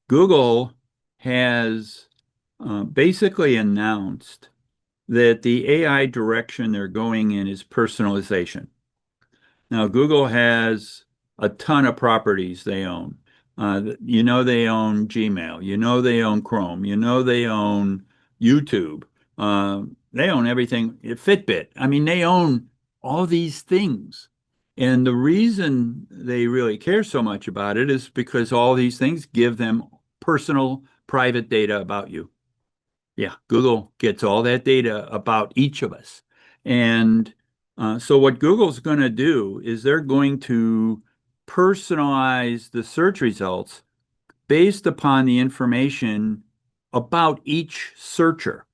Google has basically announced that the AI direction they're going in is personalization. Now, Google has a ton of properties they own. They own Gmail. They own Chrome. They own YouTube. They own everything. Fitbit. I mean, they own all these things. And the reason they really care so much about it is because all these things give them personal, private data about you. Yeah, Google gets all that data about each of us. And so what Google's going to do is they're going to personalize the search results based upon the information about each searcher.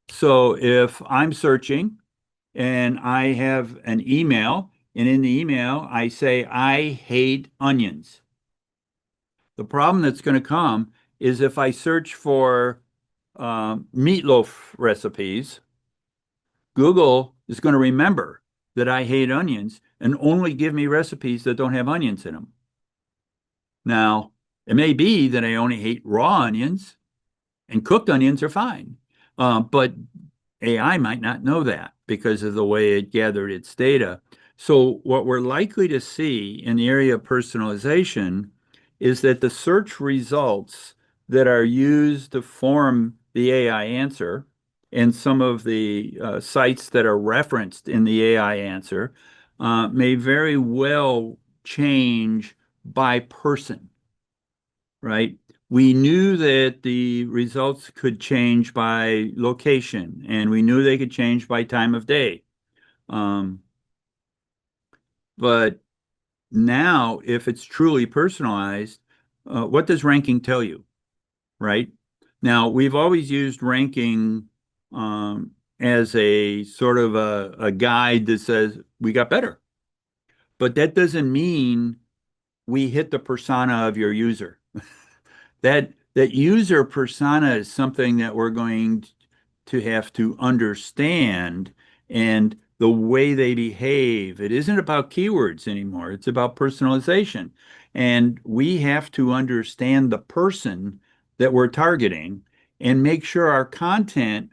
So if I'm searching and I have an email, and in the email I say, I hate onions. The problem that's going to come is if I search for meatloaf recipes, Google is going to remember that I hate onions and only give me recipes that don't have onions in them. Now, it may be that I only hate raw onions and cooked onions are fine. But AI might not know that because of the way it gathered its data. So what we're likely to see in the area of personalization is that the search results that are used to form the AI answer and some of the sites that are referenced in the AI answer may very well change by person, right? We knew that the results could change by location, and we knew they could change by time of day. Um, but now, if it's truly personalized, what does ranking tell you, right? Now, we've always used ranking as a sort of a guide that says we got better, but that doesn't mean we hit the persona of your user. That user persona is something that we're going to have to understand and the way they behave. It isn't about keywords anymore. It's about personalization. And we have to understand the person that we're targeting and make sure our content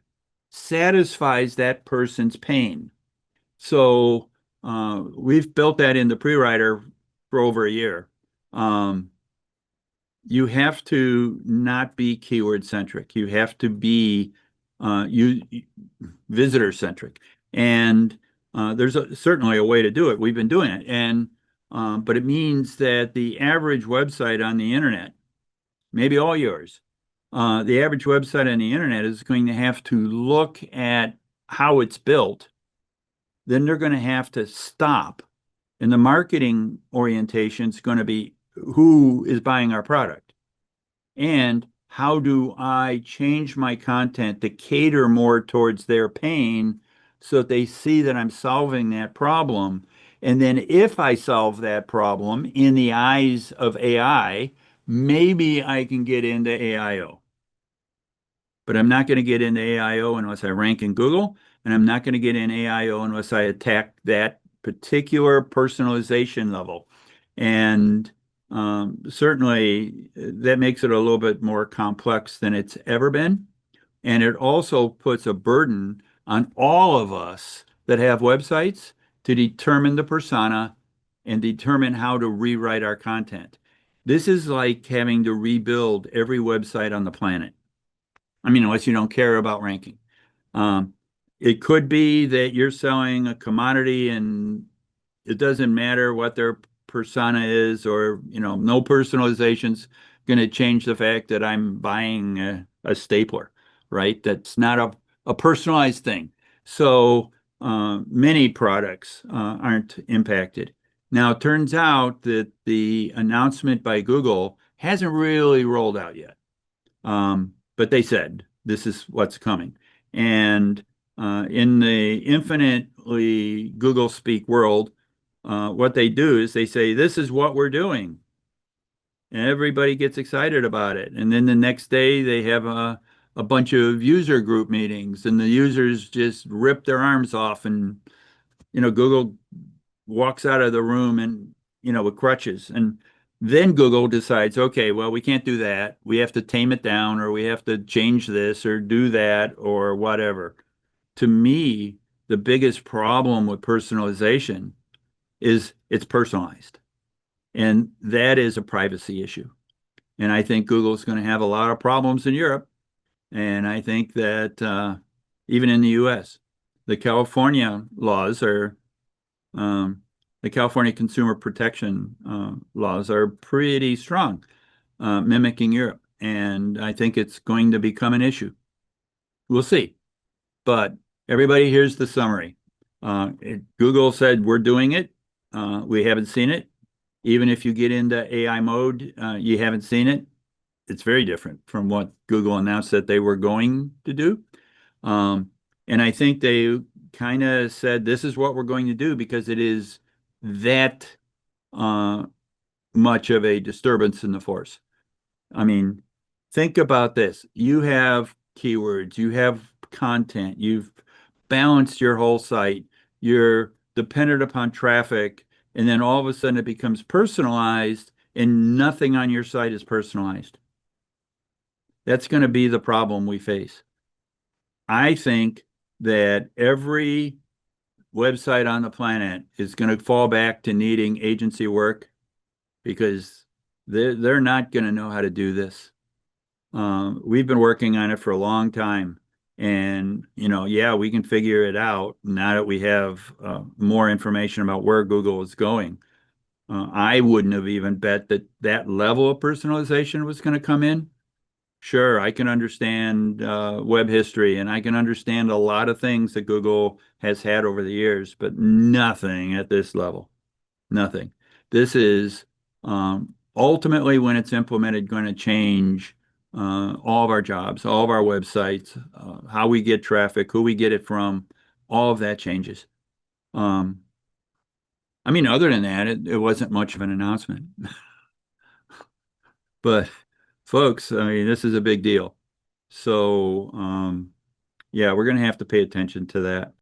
satisfies that person's pain. So we've built that in the pre-writer for over a year. Um, you have to not be keyword centric. You have to be you visitor centric. And there's certainly a way to do it. We've been doing it. And but it means that the average website on the internet, maybe all yours, the average website on the internet is going to have to look at how it's built. Then they're going to have to stop. And the marketing orientation is going to be who is buying our product. And how do I change my content to cater more towards their pain so that they see that I'm solving that problem? And then if I solve that problem in the eyes of AI, maybe I can get into AIO. But I'm not going to get into AIO unless I rank in Google, and I'm not going to get in AIO unless I attack that particular personalization level. And certainly that makes it a little bit more complex than it's ever been. And it also puts a burden on all of us that have websites to determine the persona and determine how to rewrite our content. This is like having to rebuild every website on the planet. I mean, unless you don't care about ranking. Um, it could be that you're selling a commodity and it doesn't matter what their persona is, or no personalization's going to change the fact that I'm buying a stapler, right? That's not a personalized thing. So many products aren't impacted. Now, it turns out that the announcement by Google hasn't really rolled out yet. But they said this is what's coming. And in the infinitely Google speak world, what they do is they say, this is what we're doing. And everybody gets excited about it. And then the next day they have a bunch of user group meetings and the users just rip their arms off and, Google walks out of the room and, with crutches. And Then Google decides, okay, well, we can't do that. We have to tame it down, or we have to change this or do that or whatever. To me, the biggest problem with personalization is it's personalized. And that is a privacy issue. And I think Google's going to have a lot of problems in Europe. And I think that even in the US, the California laws are, um, the California consumer protection laws are pretty strong, mimicking Europe. And I think it's going to become an issue. We'll see. But everybody, here's the summary. Google said we're doing it. We haven't seen it. Even if you get into AI mode, you haven't seen it. It's very different from what Google announced that they were going to do. Um, and I think they kind of said this is what we're going to do because it is that uh, much of a disturbance in the force. I mean, think about this. You have keywords, you have content, you've balanced your whole site, you're dependent upon traffic, and then all of a sudden it becomes personalized and nothing on your site is personalized. That's going to be the problem we face. I think that every website on the planet is going to fall back to needing agency work because they're not going to know how to do this. We've been working on it for a long time. And, yeah, we can figure it out now that we have more information about where Google is going. I wouldn't have even bet that that level of personalization was going to come in. Sure, I can understand web history and I can understand a lot of things that Google has had over the years, but nothing at this level. Nothing. This is ultimately, when it's implemented, going to change all of our jobs, all of our websites, how we get traffic, who we get it from, all of that changes. Um, I mean, other than that, it wasn't much of an announcement. But folks, I mean, this is a big deal. So, yeah, we're going to have to pay attention to that.